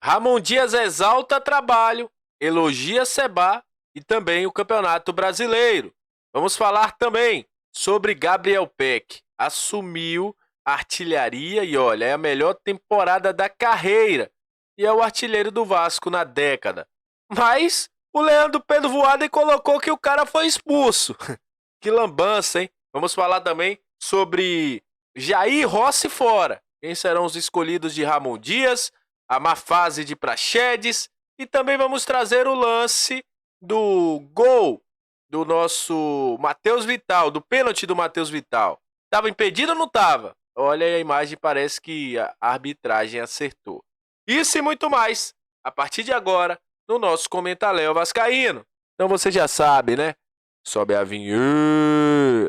Ramon Dias exalta trabalho, elogia Seba e também o Campeonato Brasileiro. Vamos falar também sobre Gabriel Peck. Assumiu a artilharia e olha, é a melhor temporada da carreira. E é o artilheiro do Vasco na década. Mas o Leandro Pedro Voaden colocou que o cara foi expulso. Que lambança, hein? Vamos falar também sobre Jair Rossi fora. Quem serão os escolhidos de Ramon Dias, a má fase de Praxedes e também vamos trazer o lance do gol do nosso Matheus Vital, do pênalti do Matheus Vital. Tava impedido ou não tava? Olha aí a imagem, parece que a arbitragem acertou. Isso e muito mais, a partir de agora, no nosso Comentaléu Vascaíno. Então você já sabe, né? Sobe a vinheta.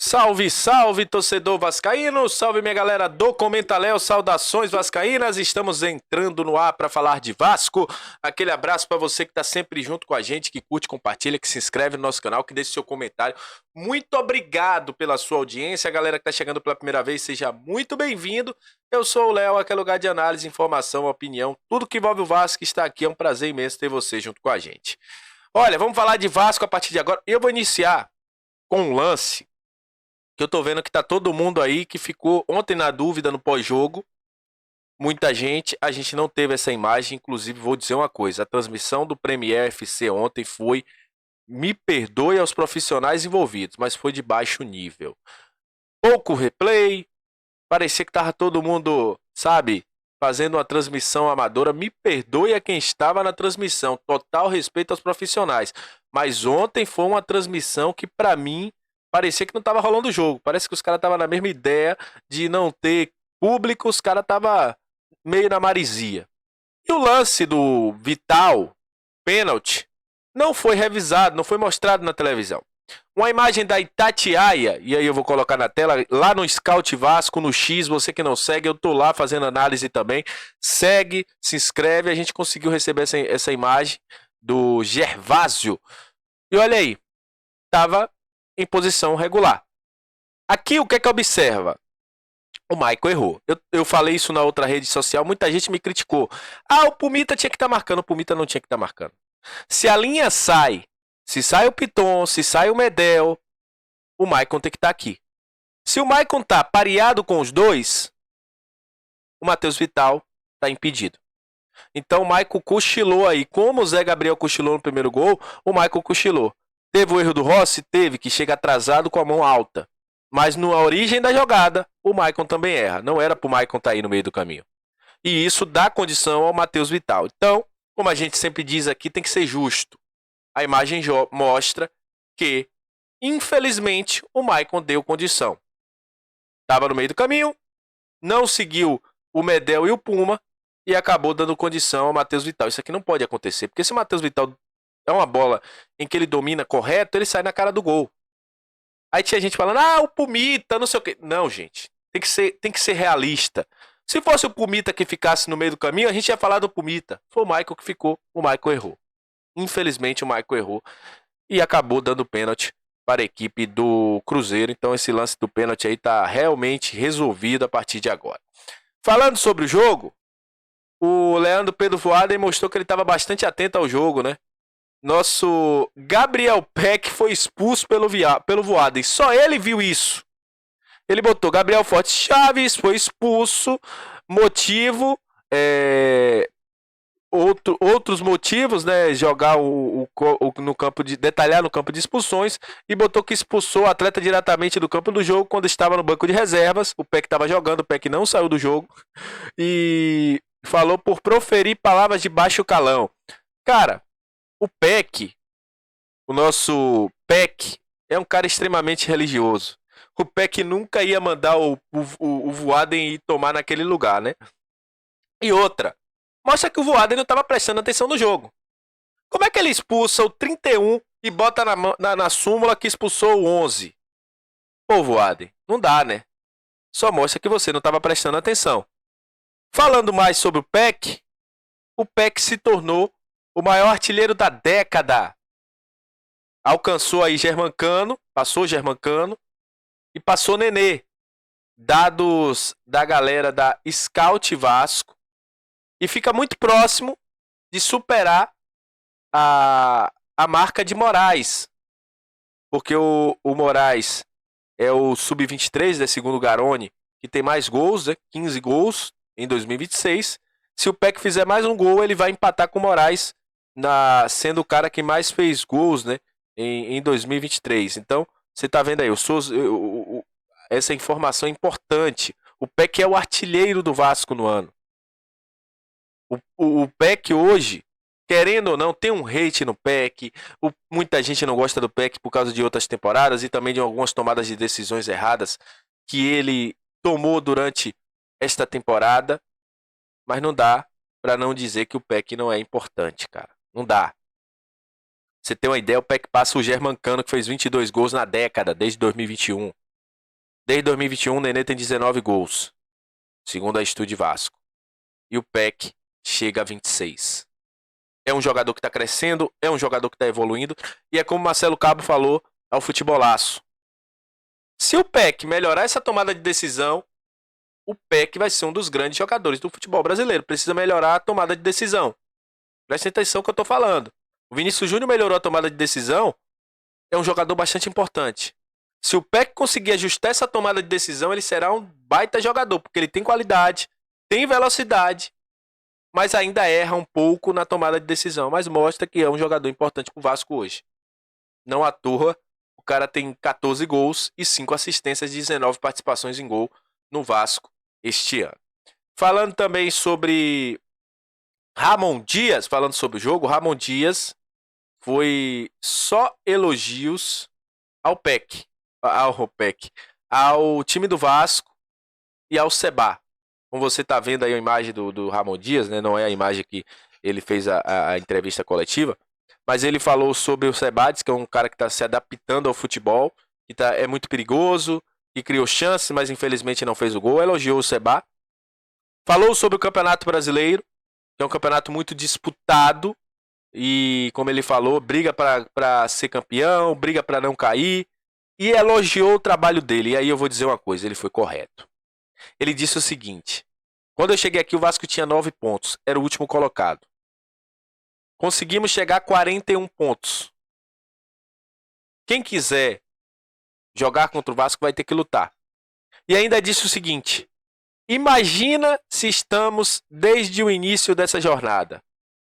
Salve, salve, torcedor vascaíno, salve minha galera do Comentaléu, saudações vascaínas, estamos entrando no ar para falar de Vasco, aquele abraço para você que tá sempre junto com a gente, que curte, compartilha, que se inscreve no nosso canal, que deixa seu comentário, muito obrigado pela sua audiência, a galera que tá chegando pela primeira vez, seja muito bem-vindo, eu sou o Léo, aquele lugar de análise, informação, opinião, tudo que envolve o Vasco está aqui, é um prazer imenso ter você junto com a gente. Olha, vamos falar de Vasco a partir de agora, eu vou iniciar com um lance que eu tô vendo que tá todo mundo aí que ficou ontem na dúvida no pós-jogo. Muita gente, a gente não teve essa imagem, inclusive vou dizer uma coisa, a transmissão do Premier FC ontem foi, me perdoe aos profissionais envolvidos, mas foi de baixo nível. Pouco replay, parecia que tava todo mundo, sabe, fazendo uma transmissão amadora, me perdoe a quem estava na transmissão, total respeito aos profissionais, mas ontem foi uma transmissão que pra mim parecia que não tava rolando o jogo. Parece que os caras estavam na mesma ideia de não ter público, os caras estavam meio na marisia. E o lance do Vital, pênalti, não foi revisado, não foi mostrado na televisão. Uma imagem da Itatiaia, e aí eu vou colocar na tela, lá no Scout Vasco, no X, você que não segue, eu tô lá fazendo análise também. Segue, se inscreve, a gente conseguiu receber essa imagem do Gervásio. E olha aí, tava em posição regular. Aqui o que é que observa? O Michael errou. Eu falei isso na outra rede social, muita gente me criticou. Ah, o Pumita tinha que estar marcando, o Pumita não tinha que estar marcando. Se a linha sai, se sai o Piton, se sai o Medel, o Michael tem que estar aqui. Se o Michael tá pareado com os dois, o Matheus Vital tá impedido. Então o Michael cochilou aí. Como o Zé Gabriel cochilou no primeiro gol, o Michael cochilou. Teve o erro do Rossi? Teve, que chega atrasado com a mão alta. Mas na origem da jogada, o Maicon também erra. Não era pro Maicon estar aí no meio do caminho. E isso dá condição ao Matheus Vital. Então, como a gente sempre diz aqui, tem que ser justo. A imagem mostra que, infelizmente, o Maicon deu condição. Estava no meio do caminho, não seguiu o Medel e o Puma e acabou dando condição ao Matheus Vital. Isso aqui não pode acontecer, porque se o Matheus Vital é uma bola em que ele domina correto, ele sai na cara do gol. Aí tinha gente falando, o Pumita, não sei o quê. Não, gente, tem que ser realista. Se fosse o Pumita que ficasse no meio do caminho, a gente ia falar do Pumita. Foi o Michael que ficou, o Michael errou. Infelizmente o Michael errou e acabou dando pênalti para a equipe do Cruzeiro. Então esse lance do pênalti aí tá realmente resolvido a partir de agora. Falando sobre o jogo, o Leandro Pedro Voaden mostrou que ele estava bastante atento ao jogo, né? Nosso Gabriel Peck foi expulso pelo Voaden. Só ele viu isso. Ele botou Gabriel Fortes Chaves, foi expulso. Motivo, outros motivos, né? Jogar no campo detalhar no campo de expulsões. E botou que expulsou o atleta diretamente do campo do jogo quando estava no banco de reservas. O Peck estava jogando, o Peck não saiu do jogo. E falou por proferir palavras de baixo calão. Cara, o Peck, o nosso Peck, é um cara extremamente religioso. O Peck nunca ia mandar o Voaden ir tomar naquele lugar, né? E outra, mostra que o Voaden não estava prestando atenção no jogo. Como é que ele expulsa o 31 e bota na súmula que expulsou o 11? Pô, Voaden, não dá, né? Só mostra que você não estava prestando atenção. Falando mais sobre o Peck se tornou o maior artilheiro da década. Alcançou aí Germancano, passou Germancano e passou Nenê. dados da galera da Scout Vasco e fica muito próximo de superar a marca de Moraes, porque o Moraes é o sub-23, né, segundo o Garoni, que tem mais gols, né, 15 gols em 2026. Se o PEC fizer mais um gol, ele vai empatar com o Moraes, sendo o cara que mais fez gols, né, em 2023. Então, você tá vendo aí, essa informação é importante. O PEC é o artilheiro do Vasco no ano. O PEC hoje, querendo ou não, tem um hate no PEC. Muita gente não gosta do PEC por causa de outras temporadas e também de algumas tomadas de decisões erradas que ele tomou durante esta temporada. Mas não dá pra não dizer que o PEC não é importante, cara. Não dá. Você tem uma ideia, o PEC passa o Germancano, que fez 22 gols na década, desde 2021. Desde 2021, o Nenê tem 19 gols, segundo a Estúdio Vasco. E o PEC chega a 26. É um jogador que está crescendo, é um jogador que está evoluindo. E é como o Marcelo Cabo falou ao Futebolaço. Se o PEC melhorar essa tomada de decisão, o PEC vai ser um dos grandes jogadores do futebol brasileiro. Precisa melhorar a tomada de decisão. Presta atenção no que eu estou falando. O Vinícius Júnior melhorou a tomada de decisão, é um jogador bastante importante. Se o PEC conseguir ajustar essa tomada de decisão, ele será um baita jogador, porque ele tem qualidade, tem velocidade, mas ainda erra um pouco na tomada de decisão. Mas mostra que é um jogador importante pro Vasco hoje. Não à toa, o cara tem 14 gols e 5 assistências, 19 participações em gol no Vasco este ano. Falando também sobre Ramon Dias, falando sobre o jogo, Ramon Dias foi só elogios ao PEC, ao time do Vasco e ao Seba. Como você está vendo aí a imagem do Ramon Dias, né? Não é a imagem que ele fez a entrevista coletiva, mas ele falou sobre o Sebades, que é um cara que está se adaptando ao futebol, que é muito perigoso, que criou chances, mas infelizmente não fez o gol. Elogiou o Seba. Falou sobre o Campeonato Brasileiro, que é um campeonato muito disputado, e como ele falou, briga para ser campeão, briga para não cair, e elogiou o trabalho dele. E aí eu vou dizer uma coisa, ele foi correto. Ele disse o seguinte: quando eu cheguei aqui, o Vasco tinha 9 pontos, era o último colocado. Conseguimos chegar a 41 pontos. Quem quiser jogar contra o Vasco vai ter que lutar. E ainda disse o seguinte: imagina se estamos desde o início dessa jornada.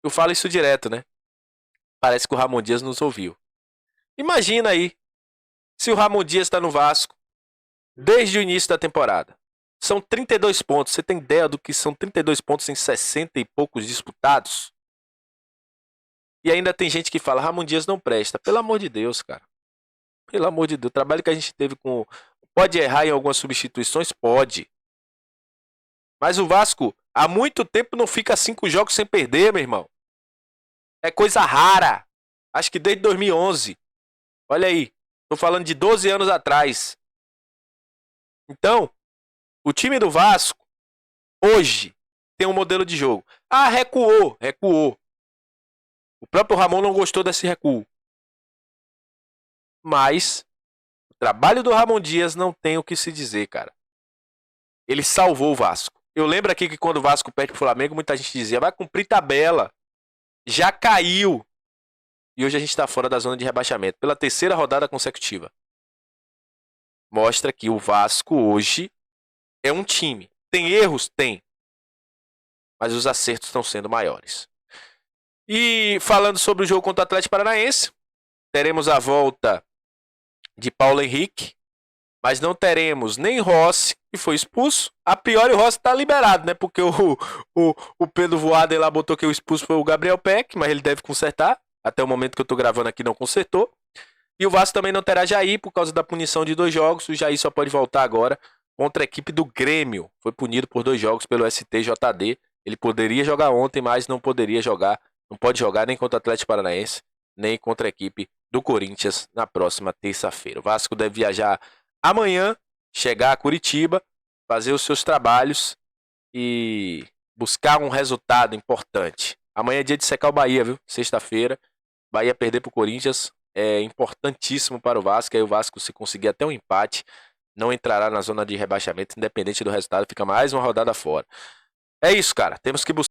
Eu falo isso direto, né? Parece que o Ramon Dias nos ouviu. Imagina aí, se o Ramon Dias está no Vasco desde o início da temporada. São 32 pontos. Você tem ideia do que são 32 pontos em 60 e poucos disputados? E ainda tem gente que fala, Ramon Dias não presta. Pelo amor de Deus, cara. Pelo amor de Deus. O trabalho que a gente teve com... Pode errar em algumas substituições? Pode. Mas o Vasco, há muito tempo não fica 5 jogos sem perder, meu irmão. É coisa rara. Acho que desde 2011. Olha aí. Tô falando de 12 anos atrás. Então, o time do Vasco, hoje, tem um modelo de jogo. Ah, recuou. O próprio Ramon não gostou desse recuo. Mas, o trabalho do Ramon Dias não tem o que se dizer, cara. Ele salvou o Vasco. Eu lembro aqui que quando o Vasco perde pro Flamengo, muita gente dizia, vai cumprir tabela. Já caiu. E hoje a gente tá fora da zona de rebaixamento. Pela terceira rodada consecutiva. Mostra que o Vasco hoje é um time. Tem erros? Tem. Mas os acertos estão sendo maiores. E falando sobre o jogo contra o Atlético Paranaense, teremos a volta de Paulo Henrique, mas não teremos nem Rossi, que foi expulso. A pior, o Rossi tá liberado, né? Porque o Pedro Voaden lá botou que o expulso foi o Gabriel Peck, mas ele deve consertar. Até o momento que eu tô gravando aqui não consertou. E o Vasco também não terá Jair por causa da punição de 2 jogos. O Jair só pode voltar agora contra a equipe do Grêmio. Foi punido por 2 jogos pelo STJD. Ele poderia jogar ontem, mas não poderia jogar. Não pode jogar nem contra o Atlético Paranaense, nem contra a equipe do Corinthians na próxima terça-feira. O Vasco deve viajar amanhã, chegar a Curitiba, fazer os seus trabalhos e buscar um resultado importante. Amanhã é dia de secar o Bahia, viu? Sexta-feira. Bahia perder para o Corinthians é importantíssimo para o Vasco. Aí o Vasco, se conseguir até um empate, não entrará na zona de rebaixamento, independente do resultado, fica mais uma rodada fora. É isso, cara. Temos que buscar